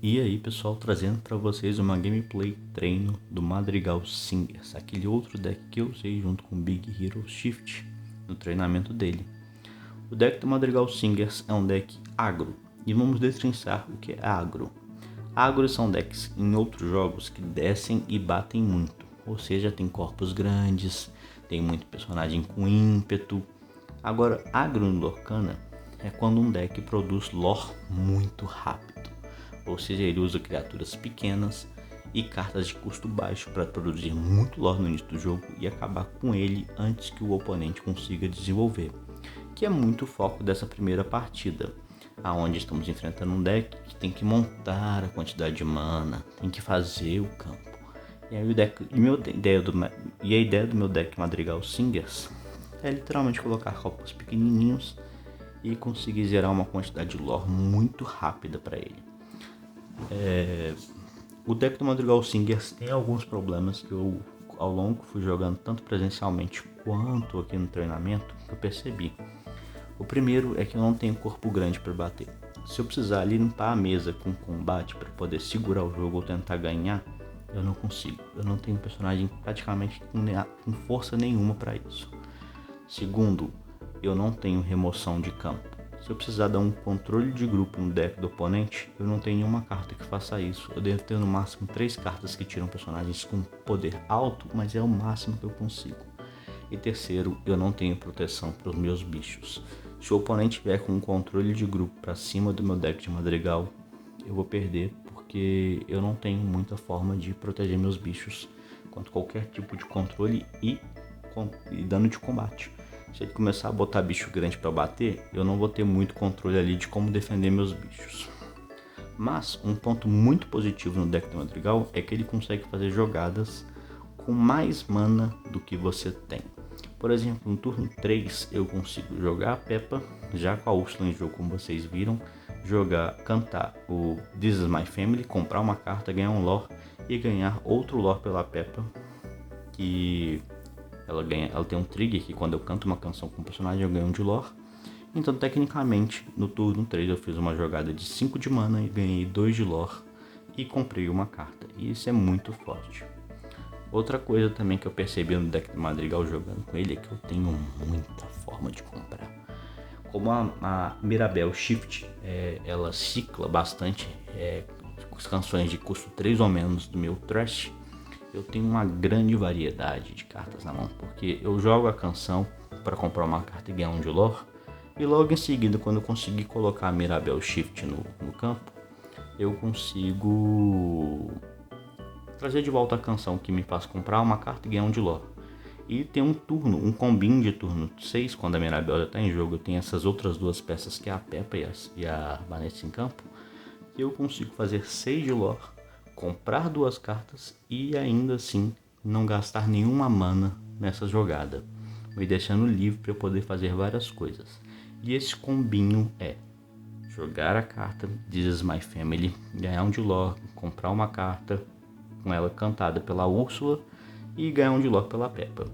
E aí pessoal, trazendo para vocês uma gameplay treino do Madrigal Singers, aquele outro deck que eu usei junto com o Big Hero Shift no treinamento dele. O deck do Madrigal Singers é um deck agro, e vamos destrinçar o que é agro. Agro são decks em outros jogos que descem e batem muito, ou seja, tem corpos grandes, tem muito personagem com ímpeto. Agora, agro no Lorcana é quando um deck produz lore muito rápido. Ou seja, ele usa criaturas pequenas e cartas de custo baixo para produzir muito lore no início do jogo e acabar com ele antes que o oponente consiga desenvolver, que é muito o foco dessa primeira partida, aonde estamos enfrentando um deck que tem que montar a quantidade de mana, tem que fazer o campo. E aí a ideia do meu deck Madrigal Singers é literalmente colocar copos pequenininhos e conseguir gerar uma quantidade de lore muito rápida para ele. O deck do Madrigal Singers tem alguns problemas que eu ao longo fui jogando tanto presencialmente quanto aqui no treinamento que eu percebi. O primeiro é que eu não tenho corpo grande para bater. Se eu precisar limpar a mesa com combate para poder segurar o jogo ou tentar ganhar, eu não consigo. Eu não tenho personagem praticamente com força nenhuma para isso. Segundo, eu não tenho remoção de campo. Se eu precisar dar um controle de grupo no deck do oponente, eu não tenho nenhuma carta que faça isso. Eu devo ter no máximo 3 cartas que tiram personagens com poder alto, mas é o máximo que eu consigo. E terceiro, eu não tenho proteção para os meus bichos. Se o oponente vier com um controle de grupo para cima do meu deck de Madrigal, eu vou perder, porque eu não tenho muita forma de proteger meus bichos contra qualquer tipo de controle e dano de combate. Se ele começar a botar bicho grande para bater, eu não vou ter muito controle ali de como defender meus bichos. Mas um ponto muito positivo no deck do Madrigal é que ele consegue fazer jogadas com mais mana do que você tem. Por exemplo, no turno 3 eu consigo jogar a Peppa, já com a Úrsula em jogo, como vocês viram, cantar o This Is My Family, comprar uma carta, ganhar um lore e ganhar outro lore pela Peppa, que ela tem um trigger que quando eu canto uma canção com um personagem eu ganho um de lore. Então tecnicamente no turno 3 eu fiz uma jogada de 5 de mana e ganhei 2 de lore e comprei uma carta, e isso é muito forte. Outra coisa também que eu percebi no deck do Madrigal jogando com ele é que eu tenho muita forma de comprar. Como a Mirabelle Shift, ela cicla bastante as canções de custo 3 ou menos do meu Trash, eu tenho uma grande variedade de cartas na mão, porque eu jogo a canção para comprar uma carta e ganhar um de lore, e logo em seguida, quando eu conseguir colocar a Mirabelle Shift no campo, eu consigo trazer de volta a canção que me faz comprar uma carta e ganhar um de lore. E tem um combinho de turno 6, quando a Mirabelle está em jogo, eu tenho essas outras duas peças que é a Peppa e a Vanessa em campo, que eu consigo fazer 6 de lore, comprar 2 cartas e ainda assim não gastar nenhuma mana nessa jogada, me deixando livre para eu poder fazer várias coisas. E esse combinho é jogar a carta This Is My Family, ganhar um de lore, comprar uma carta com ela cantada pela Úrsula e ganhar um de lore pela Peppa.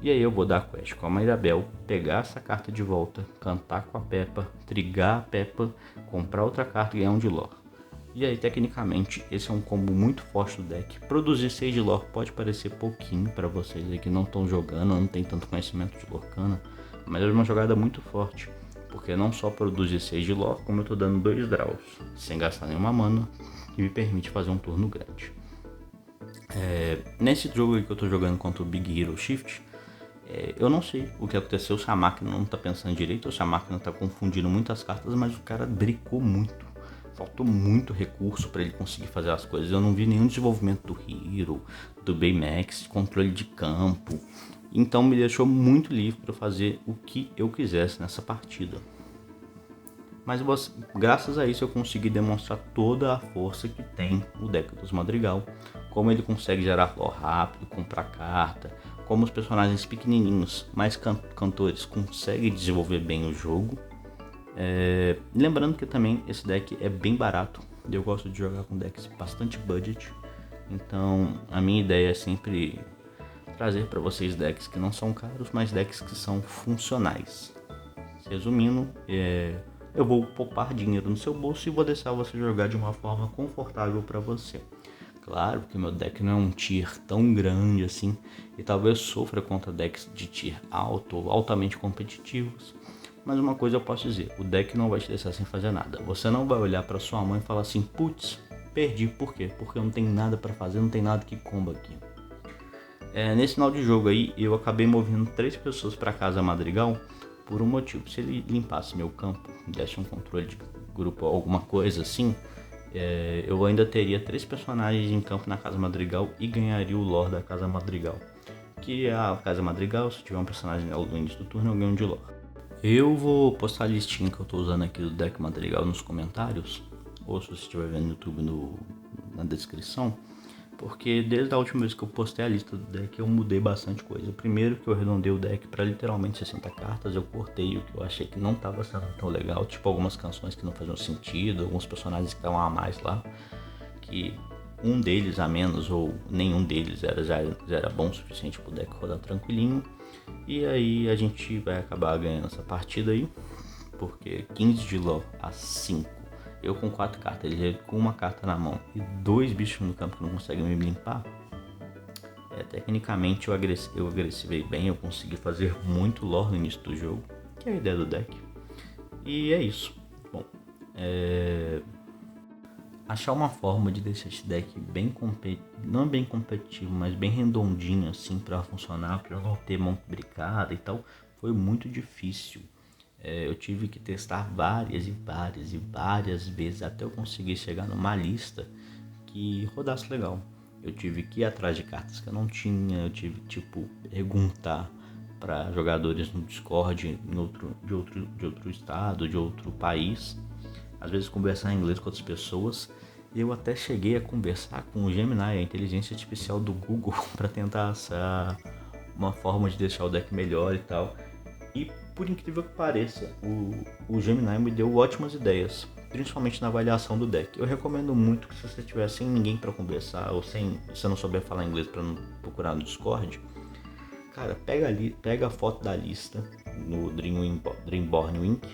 E aí eu vou dar a quest com a Mirabelle, pegar essa carta de volta, cantar com a Peppa, trigar a Peppa, comprar outra carta e ganhar um de lore. E aí tecnicamente esse é um combo muito forte do deck. Produzir 6 de lore pode parecer pouquinho para vocês aí que não estão jogando, não tem tanto conhecimento de Lorcana, mas é uma jogada muito forte, porque não só produzir 6 de lore, como eu tô dando 2 draws, sem gastar nenhuma mana, que me permite fazer um turno grande. Nesse jogo aí que eu tô jogando contra o Big Hero Shift, eu não sei o que aconteceu, se a máquina não tá pensando direito ou se a máquina tá confundindo muitas cartas, mas o cara bricou muito. Faltou muito recurso para ele conseguir fazer as coisas. Eu não vi nenhum desenvolvimento do Hero, do Baymax, controle de campo. Então me deixou muito livre para fazer o que eu quisesse nessa partida. Mas graças a isso eu consegui demonstrar toda a força que tem o deck dos Madrigal. Como ele consegue gerar lore rápido, comprar carta. Como os personagens pequenininhos, mais cantores, conseguem desenvolver bem o jogo. Lembrando que também esse deck é bem barato. Eu gosto de jogar com decks bastante budget. Então a minha ideia é sempre trazer para vocês decks que não são caros, mas decks que são funcionais. Resumindo, eu vou poupar dinheiro no seu bolso e vou deixar você jogar de uma forma confortável para você. Claro que meu deck não é um tier tão grande assim, e talvez sofra contra decks de tier alto ou altamente competitivos. Mas uma coisa eu posso dizer, o deck não vai te deixar sem fazer nada. Você não vai olhar para sua mãe e falar assim, putz, perdi, por quê? Porque eu não tenho nada para fazer, não tem nada que comba aqui. Nesse final de jogo aí, eu acabei movendo 3 pessoas para casa Madrigal por um motivo. Se ele limpasse meu campo, desse um controle de grupo ou alguma coisa assim, eu ainda teria 3 personagens em campo na Casa Madrigal e ganharia o lore da Casa Madrigal. Que é a Casa Madrigal, se tiver um personagem no início do turno, eu ganho de lore. Eu vou postar a listinha que eu tô usando aqui do deck Madrigal nos comentários, ou se você estiver vendo no YouTube na descrição, porque desde a última vez que eu postei a lista do deck eu mudei bastante coisa. O primeiro que eu arredondei o deck para literalmente 60 cartas, eu cortei o que eu achei que não estava sendo tão legal, tipo algumas canções que não faziam sentido, alguns personagens que estavam a mais lá, que um deles a menos ou nenhum deles já era bom o suficiente para o deck rodar tranquilinho. E aí a gente vai acabar ganhando essa partida aí, porque 15 de lore a 5. Eu com 4 cartas, ele com uma carta na mão e 2 bichos no campo que não conseguem me limpar. Tecnicamente eu agressivei bem, eu consegui fazer muito lore no início do jogo, que é a ideia do deck. E é isso. Bom, achar uma forma de deixar esse deck bem não bem competitivo, mas bem redondinho assim para funcionar, para não ter mão bricada e tal, foi muito difícil. Eu tive que testar várias vezes até eu conseguir chegar numa lista que rodasse legal. Eu tive que ir atrás de cartas que eu não tinha, eu tive perguntar para jogadores no Discord de outro estado, de outro país, às vezes conversar em inglês com outras pessoas. Eu até cheguei a conversar com o Gemini, a inteligência artificial do Google, para tentar achar uma forma de deixar o deck melhor e tal. E por incrível que pareça, o Gemini me deu ótimas ideias, principalmente na avaliação do deck. Eu recomendo muito que se você estiver sem ninguém para conversar ou se você não souber falar inglês para não procurar no Discord, cara, pega a foto da lista no Dreamborn Wink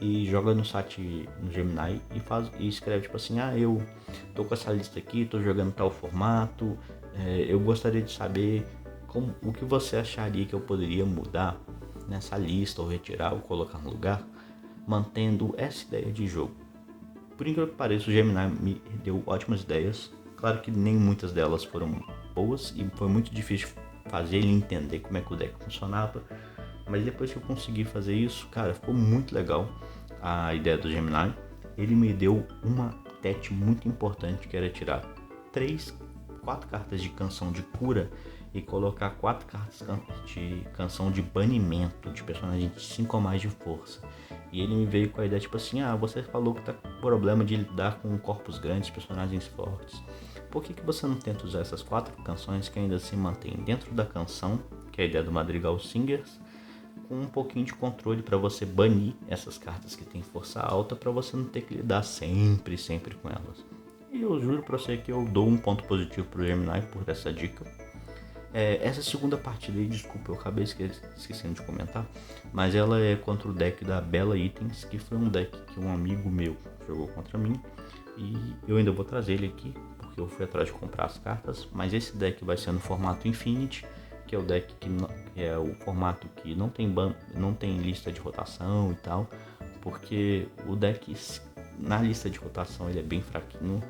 e joga no site no Gemini e escreve tipo assim, eu tô com essa lista aqui, tô jogando tal formato, eu gostaria de saber o que você acharia que eu poderia mudar nessa lista, ou retirar, ou colocar no lugar, mantendo essa ideia de jogo. Por incrível que pareça, o Gemini me deu ótimas ideias. Claro que nem muitas delas foram boas e foi muito difícil fazer ele entender como é que o deck funcionava, mas depois que eu consegui fazer isso, cara, ficou muito legal a ideia do Gemini. Ele me deu uma TET muito importante, que era tirar 4 cartas de canção de cura e colocar 4 cartas de canção de banimento de personagem de 5 ou mais de força. E ele me veio com a ideia tipo assim, você falou que tá com problema de lidar com corpos grandes, personagens fortes. Por que você não tenta usar essas 4 canções que ainda se mantêm dentro da canção, que é a ideia do Madrigal Singers, com um pouquinho de controle para você banir essas cartas que tem força alta, para você não ter que lidar sempre com elas. E eu juro pra você que eu dou um ponto positivo pro Gemini por essa dica. Essa segunda partida aí, desculpa, eu acabei esquecendo de comentar, mas ela é contra o deck da Bela Itens, que foi um deck que um amigo meu jogou contra mim, e eu ainda vou trazer ele aqui, porque eu fui atrás de comprar as cartas, mas esse deck vai ser no formato Infinity, que é o deck que é o formato que não tem lista de rotação e tal, porque o deck na lista de rotação ele é bem fraquinho,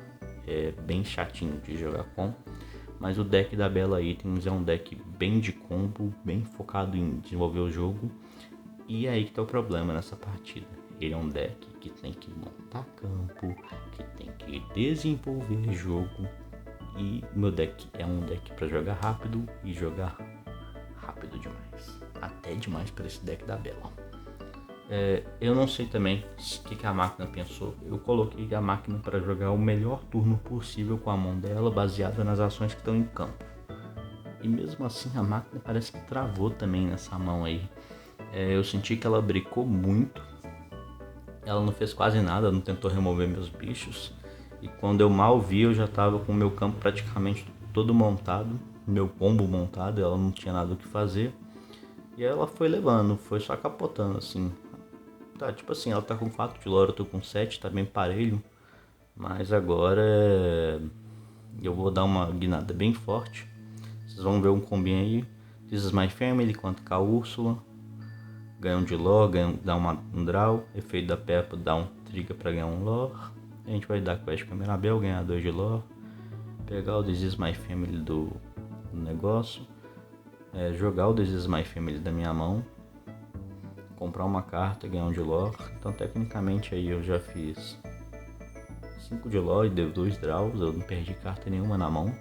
é bem chatinho de jogar com. Mas o deck da Bela Itens é um deck bem de combo, bem focado em desenvolver o jogo. E é aí que tá o problema nessa partida. Ele é um deck que tem que montar campo, que tem que desenvolver jogo. E meu deck é um deck para jogar rápido e jogar rápido demais. Até demais para esse deck da Bela. Eu não sei também o que a máquina pensou. Eu coloquei a máquina para jogar o melhor turno possível com a mão dela, baseada nas ações que estão em campo. E mesmo assim a máquina parece que travou também nessa mão aí. Eu senti que ela bricou muito. Ela não fez quase nada, não tentou remover meus bichos. E quando eu mal vi, eu já estava com o meu campo praticamente todo montado, meu combo montado, ela não tinha nada o que fazer. E ela foi levando, foi só capotando assim. Tá, tipo assim, ela tá com 4 de lore, eu tô com 7, tá bem parelho. Mas agora eu vou dar uma guinada bem forte. Vocês vão ver um combinho aí. This is my family contra com a Úrsula. Ganha um de lore, dá um draw. Efeito da Peppa dá um trigger pra ganhar um lore. A gente vai dar quest com a Mirabel, ganhar 2 de lore. Pegar o This is my family do negócio. Jogar o This is my family da minha mão. Comprar uma carta e ganhar um de lore. Então tecnicamente aí eu já fiz 5 de lore, deu 2 draws, eu não perdi carta nenhuma na mão.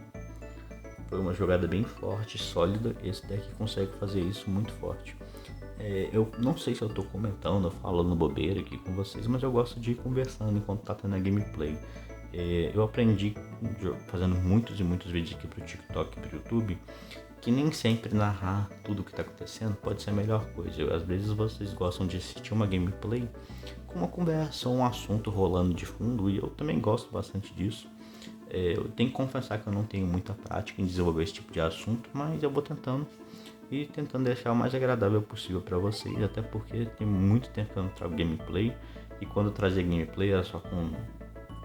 Foi uma jogada bem forte, sólida. Esse deck consegue fazer isso muito forte. Eu não sei se eu tô comentando, falando bobeira aqui com vocês, mas eu gosto de ir conversando enquanto tá tendo a gameplay. Eu aprendi fazendo muitos e muitos vídeos aqui pro TikTok e pro YouTube, que nem sempre narrar tudo o que tá acontecendo pode ser a melhor coisa. Às vezes vocês gostam de assistir uma gameplay com uma conversa ou um assunto rolando de fundo, e eu também gosto bastante disso. Eu tenho que confessar que eu não tenho muita prática em desenvolver esse tipo de assunto, mas eu vou tentando deixar o mais agradável possível para vocês, até porque tem muito tempo que eu não trago gameplay, e quando eu trazia gameplay era só com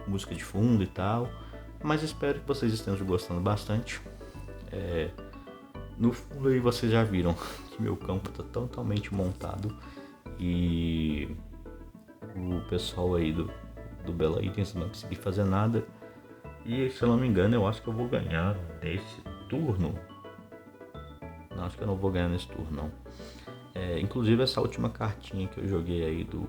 música de fundo e tal, mas espero que vocês estejam gostando bastante. No fundo aí vocês já viram que meu campo está totalmente montado, e o pessoal aí do Bela Itens não consegui fazer nada. E se eu não me engano, eu acho que eu vou ganhar nesse turno. Não, acho que eu não vou ganhar nesse turno, não. Inclusive essa última cartinha que eu joguei aí do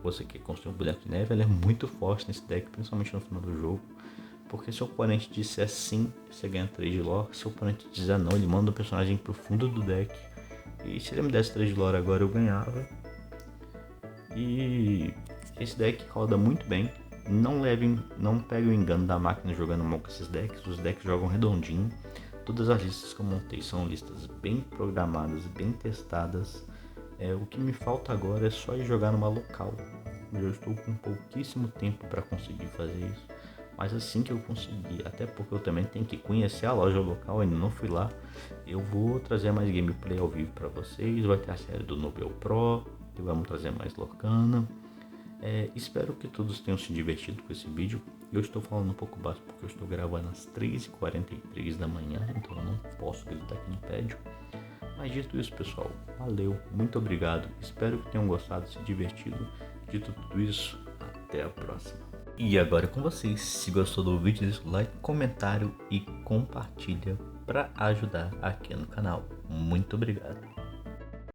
você que construiu um boneco de neve, ela é muito forte nesse deck, principalmente no final do jogo. Porque se o oponente disser sim, você ganha 3 de lore. Se o oponente disser não, ele manda o personagem pro fundo do deck. E se ele me desse 3 de lore agora, eu ganhava. E esse deck roda muito bem. Não pegue o engano da máquina jogando mal com esses decks. Os decks jogam redondinho. Todas as listas que eu montei são listas bem programadas, bem testadas. O que me falta agora é só ir jogar numa local. Eu estou com pouquíssimo tempo para conseguir fazer isso. Mas assim que eu conseguir, até porque eu também tenho que conhecer a loja local, ainda não fui lá, eu vou trazer mais gameplay ao vivo para vocês. Vai ter a série do Nobel Pro, e vamos trazer mais Lorcana. Espero que todos tenham se divertido com esse vídeo. Eu estou falando um pouco baixo porque eu estou gravando às 3h43 da manhã, então eu não posso gritar aqui no prédio. Mas dito isso, pessoal, valeu, muito obrigado. Espero que tenham gostado, se divertido. Dito tudo isso, até a próxima. E agora é com vocês. Se gostou do vídeo, deixa o like, comentário e compartilha para ajudar aqui no canal. Muito obrigado.